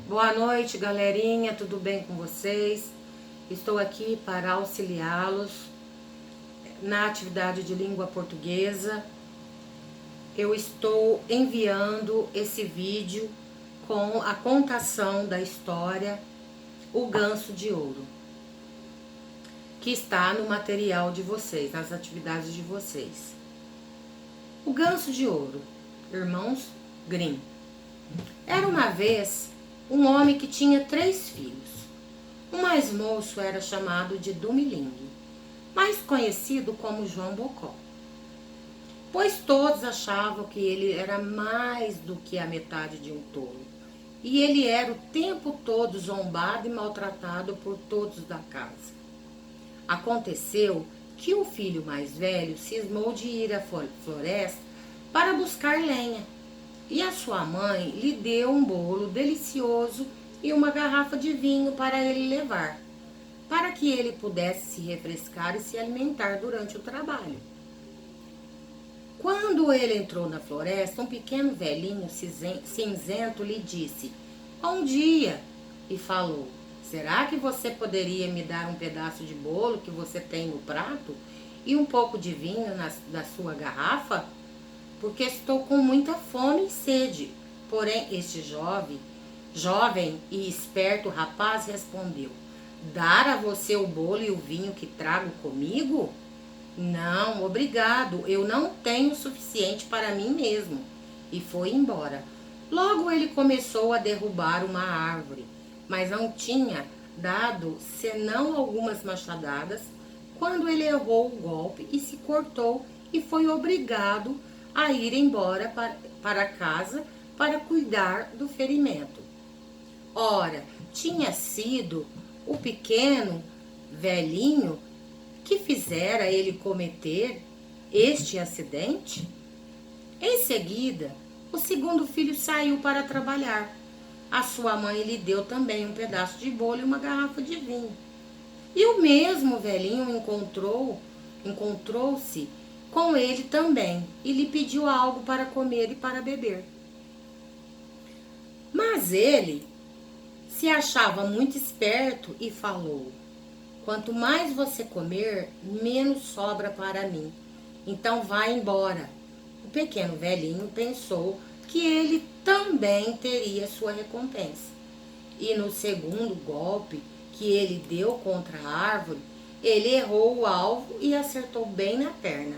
Boa noite, galerinha, tudo bem com vocês? Estou aqui para auxiliá-los na atividade de língua portuguesa. Eu estou enviando esse vídeo com a contação da história O Ganso de Ouro, que está no material de vocês, nas atividades de vocês. O Ganso de Ouro, irmãos Grimm. Era uma vez um homem que tinha 3 filhos. O mais moço era chamado de Dumiling, mais conhecido como João Bocó, pois todos achavam que ele era mais do que a metade de um tolo, e ele era o tempo todo zombado e maltratado por todos da casa. Aconteceu que o filho mais velho cismou de ir à floresta para buscar lenha, e a sua mãe lhe deu um bolo delicioso e uma garrafa de vinho para ele levar, para que ele pudesse se refrescar e se alimentar durante o trabalho. Quando ele entrou na floresta, um pequeno velhinho cinzento lhe disse: "Bom dia", e falou: "Será que você poderia me dar um pedaço de bolo que você tem no prato e um pouco de vinho da sua garrafa? Porque estou com muita fome e sede." Porém, este jovem e esperto rapaz respondeu: "Dar a você o bolo e o vinho que trago comigo? Não, obrigado, eu não tenho o suficiente para mim mesmo." E foi embora. Logo ele começou a derrubar uma árvore, mas não tinha dado senão algumas machadadas, quando ele errou o golpe e se cortou e foi obrigado a ir embora para casa para cuidar do ferimento. Ora, tinha sido o pequeno velhinho que fizera ele cometer este acidente? Em seguida, o segundo filho saiu para trabalhar. A sua mãe lhe deu também um pedaço de bolo e uma garrafa de vinho. E o mesmo velhinho encontrou-se com ele também e lhe pediu algo para comer e para beber. Mas ele se achava muito esperto e falou: "Quanto mais você comer, menos sobra para mim. Então vá embora." O pequeno velhinho pensou que ele também teria sua recompensa. E no segundo golpe que ele deu contra a árvore, ele errou o alvo e acertou bem na perna.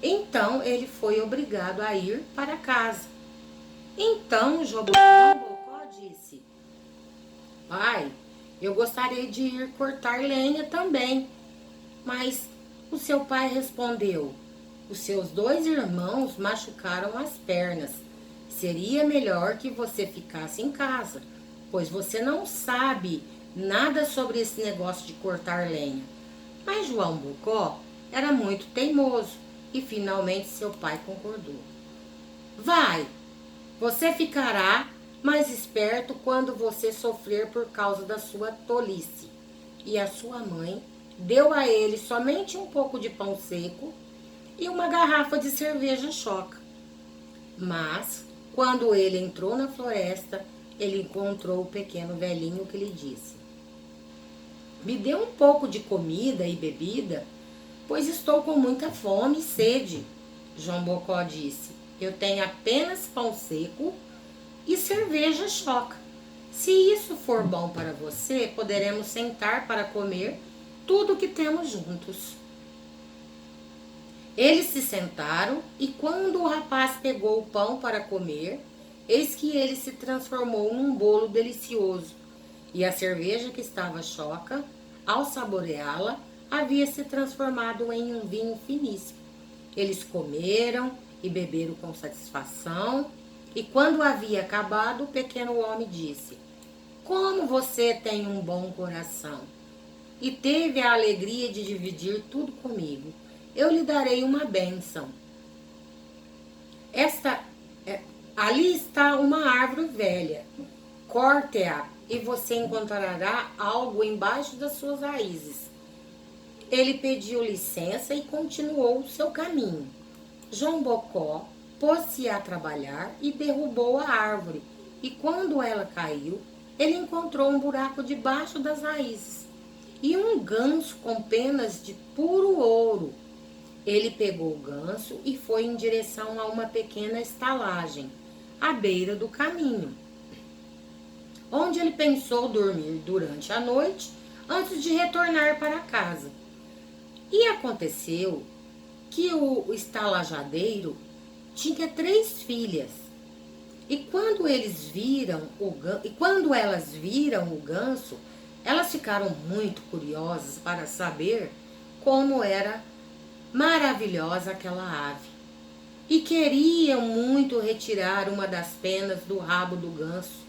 Então ele foi obrigado a ir para casa. Então João Bocó disse: "Pai, eu gostaria de ir cortar lenha também." Mas o seu pai respondeu: "Os seus 2 irmãos machucaram as pernas. Seria melhor que você ficasse em casa, pois você não sabe nada sobre esse negócio de cortar lenha." Mas João Bocó era muito teimoso e finalmente seu pai concordou. "Vai, você ficará mais esperto quando você sofrer por causa da sua tolice." E a sua mãe deu a ele somente um pouco de pão seco e uma garrafa de cerveja choca. Mas, quando ele entrou na floresta, ele encontrou o pequeno velhinho que lhe disse: "Me dê um pouco de comida e bebida, pois estou com muita fome e sede." João Bocó disse: "Eu tenho apenas pão seco e cerveja choca. Se isso for bom para você, poderemos sentar para comer tudo o que temos juntos." Eles se sentaram e quando o rapaz pegou o pão para comer, eis que ele se transformou num bolo delicioso, e a cerveja que estava choca, ao saboreá-la, havia se transformado em um vinho finíssimo. Eles comeram e beberam com satisfação, e quando havia acabado, o pequeno homem disse: "Como você tem um bom coração e teve a alegria de dividir tudo comigo. Eu lhe darei uma bênção. Ali está uma árvore velha. Corte-a e você encontrará algo embaixo das suas raízes." Ele pediu licença e continuou o seu caminho. João Bocó pôs-se a trabalhar e derrubou a árvore, e quando ela caiu, ele encontrou um buraco debaixo das raízes e um ganso com penas de puro ouro. Ele pegou o ganso e foi em direção a uma pequena estalagem, à beira do caminho, onde ele pensou dormir durante a noite antes de retornar para casa. E aconteceu que o estalajadeiro tinha 3 filhas. E quando elas viram o ganso, elas ficaram muito curiosas para saber como era maravilhosa aquela ave. E queriam muito retirar uma das penas do rabo do ganso.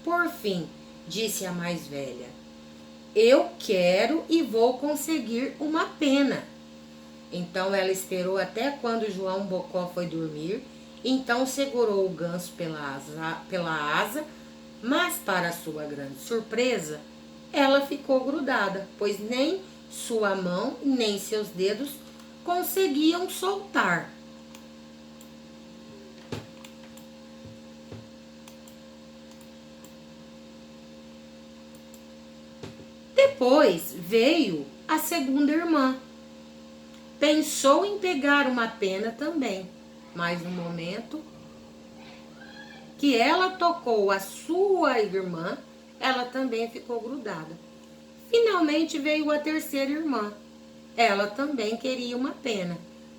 Por fim, disse a mais velha: eu quero e vou conseguir uma pena. Então ela esperou até quando João Bocó foi dormir, então segurou o ganso pela asa, mas para sua grande surpresa, ela ficou grudada, pois nem sua mão nem seus dedos conseguiam soltar. Depois veio a segunda irmã. Pensou em pegar uma pena também, mas no momento que ela tocou a sua irmã, ela também ficou grudada. Finalmente veio a terceira irmã. Ela também queria uma pena,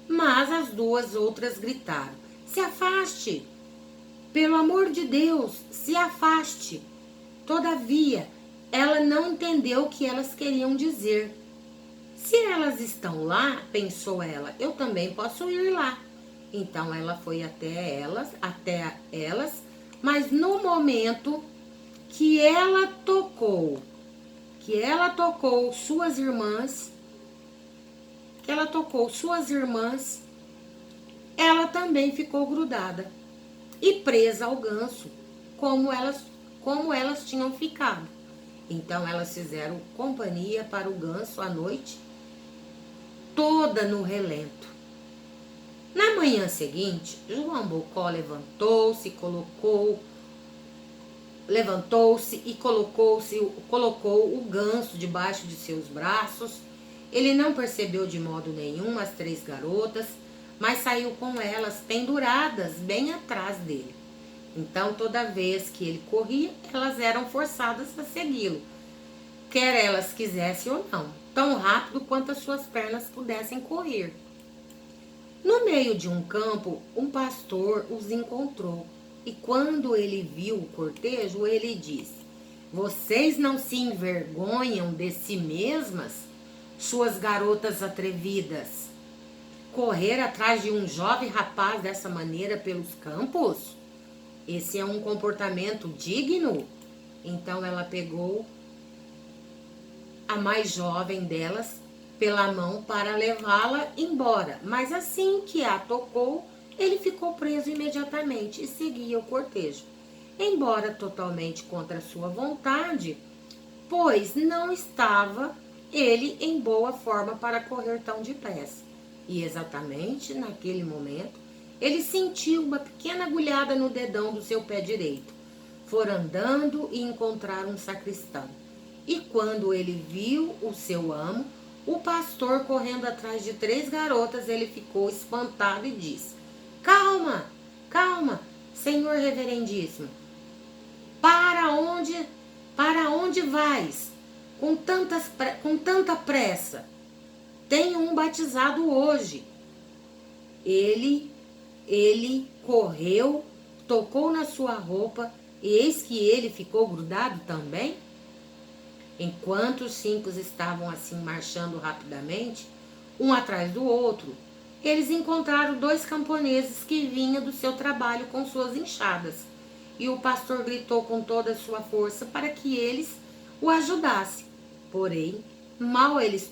mas as 2 outras gritaram: se afaste! Pelo amor de Deus, se afaste! Todavia, ela não entendeu o que elas queriam dizer. Se elas estão lá, pensou ela, eu também posso ir lá. Então ela foi até elas, mas no momento que ela tocou suas irmãs, ela também ficou grudada e presa ao ganso, como elas tinham ficado. Então elas fizeram companhia para o ganso à noite toda no relento. Na manhã seguinte, João Bocó levantou-se e colocou o ganso debaixo de seus braços. Ele não percebeu de modo nenhum as 3 garotas, mas saiu com elas penduradas bem atrás dele. Então, toda vez que ele corria, elas eram forçadas a segui-lo, quer elas quisessem ou não, tão rápido quanto as suas pernas pudessem correr. No meio de um campo, um pastor os encontrou, e quando ele viu o cortejo, ele disse: vocês não se envergonham de si mesmas, suas garotas atrevidas, correr atrás de um jovem rapaz dessa maneira pelos campos? Esse é um comportamento digno? Então ela pegou a mais jovem delas pela mão para levá-la embora, mas assim que a tocou, ele ficou preso imediatamente e seguia o cortejo, embora totalmente contra sua vontade, pois não estava ele em boa forma para correr tão depressa. E exatamente naquele momento, ele sentiu uma pequena agulhada no dedão do seu pé direito. Foram andando e encontraram um sacristão. E quando ele viu o seu amo, o pastor correndo atrás de 3 garotas, ele ficou espantado e disse: calma, calma, senhor reverendíssimo, para onde vais com tanta pressa? Tenho um batizado hoje. Ele correu, tocou na sua roupa, e eis que ele ficou grudado também. Enquanto os 5 estavam assim marchando rapidamente, um atrás do outro, eles encontraram 2 camponeses que vinham do seu trabalho com suas enxadas. E o pastor gritou com toda a sua força para que eles o ajudassem. Porém, mal eles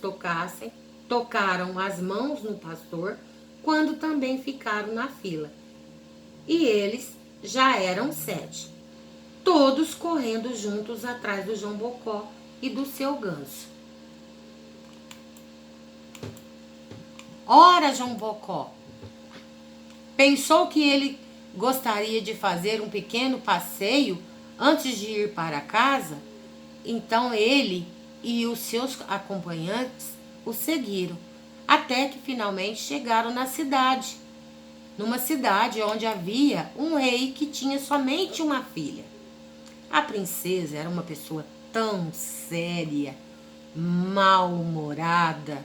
tocaram as mãos no pastor, quando também ficaram na fila. E eles já eram 7, todos correndo juntos atrás do João Bocó e do seu ganso. Ora, João Bocó pensou que ele gostaria de fazer um pequeno passeio Antes de ir para casa, então ele e os seus acompanhantes o seguiram, até que finalmente chegaram na cidade, numa cidade onde havia um rei que tinha somente uma filha. A princesa era uma pessoa tão séria, mal-humorada,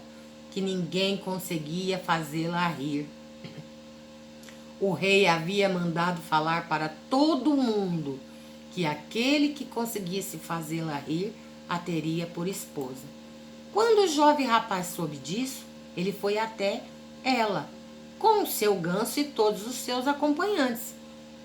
que ninguém conseguia fazê-la rir. O rei havia mandado falar para todo mundo que aquele que conseguisse fazê-la rir a teria por esposa. Quando o jovem rapaz soube disso, ele foi até ela, com o seu ganso e todos os seus acompanhantes.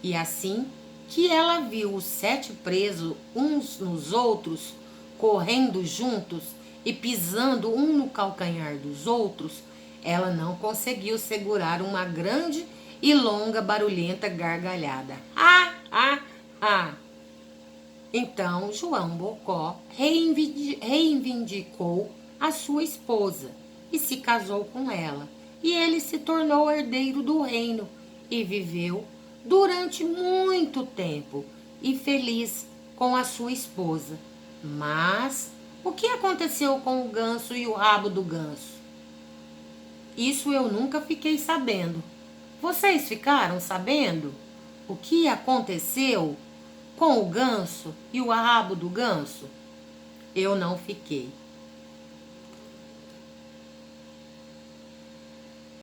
E assim que ela viu os 7 presos uns nos outros, correndo juntos e pisando um no calcanhar dos outros, ela não conseguiu segurar uma grande e longa barulhenta gargalhada. Ah, ah, ah! Então João Bocó reivindicou a sua esposa e se casou com ela. E ele se tornou herdeiro do reino e viveu durante muito tempo e feliz com a sua esposa. Mas o que aconteceu com o ganso e o rabo do ganso? Isso eu nunca fiquei sabendo. Vocês ficaram sabendo o que aconteceu com o ganso e o rabo do ganso? Eu não fiquei.